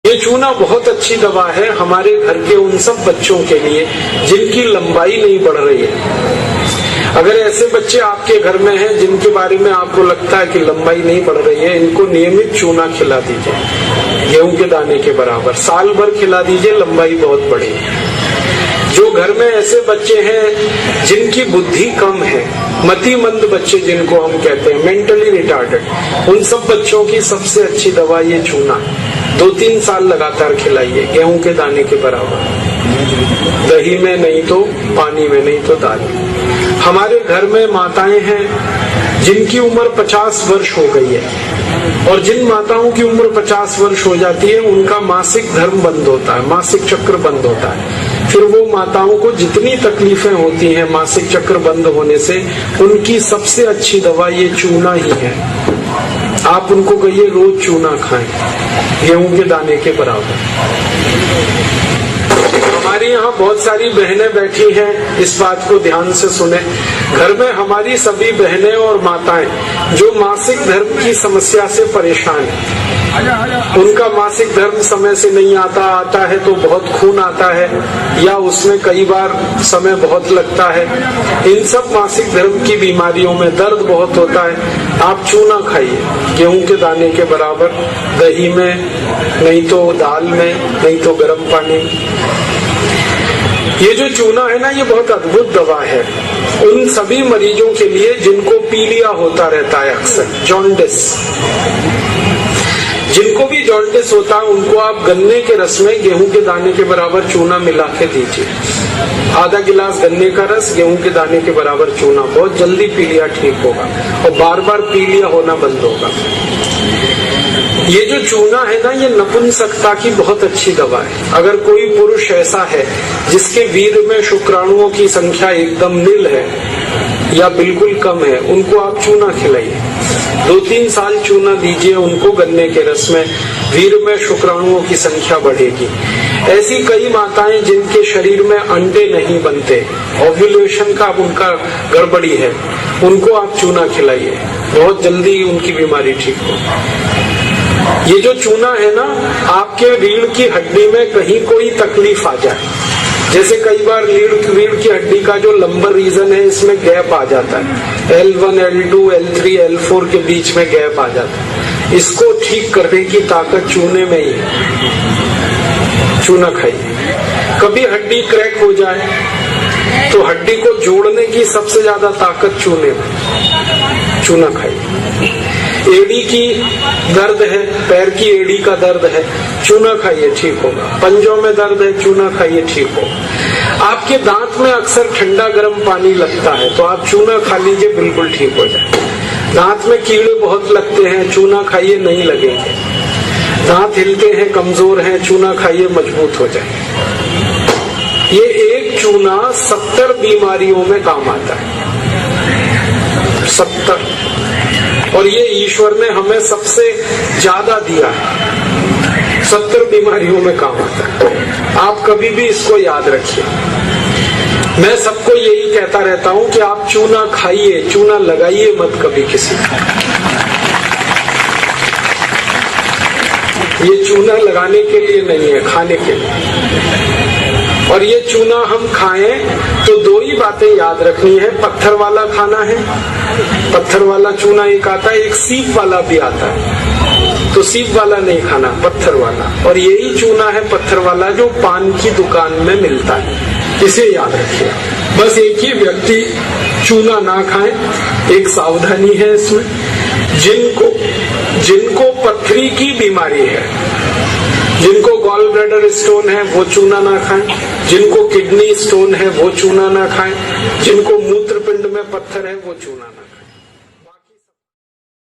ये चूना बहुत अच्छी दवा है हमारे घर के उन सब बच्चों के लिए जिनकी लंबाई नहीं बढ़ रही है। अगर ऐसे बच्चे आपके घर में हैं जिनके बारे में आपको लगता है कि लंबाई नहीं बढ़ रही है, इनको नियमित चूना खिला दीजिए, गेहूं के दाने के बराबर, साल भर खिला दीजिए, लंबाई बहुत बढ़ेगी। जो घर में ऐसे बच्चे हैं जिनकी बुद्धि कम है, मतिमंद बच्चे जिनको हम कहते हैं, मेंटली रिटार्डेड, उन सब बच्चों की सबसे अच्छी दवा ये चूना। 2-3 साल लगातार खिलाइए, गेहूं के दाने के बराबर, दही में नहीं तो पानी में, नहीं तो दाल में। हमारे घर में माताएं हैं जिनकी उम्र 50 वर्ष हो गई है, और जिन माताओं की उम्र 50 वर्ष हो जाती है उनका मासिक धर्म बंद होता है, मासिक चक्र बंद होता है। फिर वो माताओं को जितनी तकलीफें होती हैं मासिक चक्र बंद होने से, उनकी सबसे अच्छी दवा ये चूना ही है। आप उनको कहिए रोज चूना खाएं, गेहूं के दाने के बराबर। हमारे यहाँ बहुत सारी बहनें बैठी हैं, इस बात को ध्यान से सुने। घर में हमारी सभी बहनें और माताएं जो मासिक धर्म की समस्या से परेशान हैं, उनका मासिक धर्म समय से नहीं आता है तो बहुत खून आता है, या उसमें कई बार समय बहुत लगता है, इन सब मासिक धर्म की बीमारियों में दर्द बहुत होता है। आप चूना खाइए, गेहूं के दाने के बराबर, दही में, नहीं तो दाल में, नहीं तो गर्म पानी में। ये जो चूना है ना, ये बहुत अद्भुत दवा है उन सभी मरीजों के लिए जिनको पीलिया होता रहता है, अक्सर जॉन्डिस। जिनको भी जॉन्डिस होता है उनको आप गन्ने के रस में गेहूं के दाने के बराबर चूना मिला के दीजिए। आधा गिलास गन्ने का रस, गेहूं के दाने के बराबर चूना, बहुत जल्दी पीलिया ठीक होगा और बार बार पीलिया होना बंद होगा। ये जो चूना है ना, ये नपुंसकता की बहुत अच्छी दवा है। अगर कोई पुरुष ऐसा है जिसके वीर्य में शुक्राणुओं की संख्या एकदम नील है या बिल्कुल कम है, उनको आप चूना खिलाइए। 2-3 साल चूना दीजिए उनको गन्ने के रस में, वीर्य में शुक्राणुओं की संख्या बढ़ेगी। ऐसी कई माताएं जिनके शरीर में अंडे नहीं बनते, ओव्यूलेशन का उनका गड़बड़ी है, उनको आप चूना खिलाइए, बहुत जल्दी उनकी बीमारी ठीक हो। ये जो चूना है ना, आपके रीढ़ की हड्डी में कहीं कोई तकलीफ आ जाए, जैसे कई बार रीढ़ की हड्डी का जो लंबर रीजन है इसमें गैप आ जाता है, L1, L2, L3, L4 के बीच में गैप आ जाता है, इसको ठीक करने की ताकत चूने में ही है। चूना खाइए। कभी हड्डी क्रैक हो जाए तो हड्डी को जोड़ने की सबसे ज्यादा ताकत चूने में, चूना खाइए। एड़ी की दर्द है, पैर की एड़ी का दर्द है, चूना खाइए, ठीक होगा। पंजों में दर्द है, चूना खाइए, ठीक हो। आपके दांत में अक्सर ठंडा गर्म पानी लगता है तो आप चूना खा लीजिए, बिल्कुल ठीक हो जाए। दांत में कीड़े बहुत लगते हैं, चूना खाइए, नहीं लगेंगे। दांत हिलते हैं, कमजोर हैं, चूना खाइए, मजबूत हो जाए। ये एक चूना 70 बीमारियों में काम आता है, 70। और ये ईश्वर ने हमें सबसे ज्यादा दिया है, 70 बीमारियों में काम आता है। आप कभी भी इसको याद रखिए। मैं सबको यही कहता रहता हूं कि आप चूना खाइए, चूना लगाइए मत कभी किसी को। ये चूना लगाने के लिए नहीं है, खाने के लिए। और ये चूना हम खाएं तो 2 ही बातें याद रखनी है। पत्थर वाला खाना है, पत्थर वाला चूना एक आता है, एक सीप वाला भी आता है, तो सीप वाला नहीं खाना, पत्थर वाला। और यही चूना है पत्थर वाला जो पान की दुकान में मिलता है, इसे याद रखिए। बस एक ही व्यक्ति चूना ना खाए, एक सावधानी है इसमें। जिनको पथरी की बीमारी है, जिनको गॉल ब्लैडर स्टोन है, वो चूना ना खाएं। जिनको किडनी स्टोन है वो चूना ना खाएं। जिनको मूत्रपिंड में पत्थर है वो चूना ना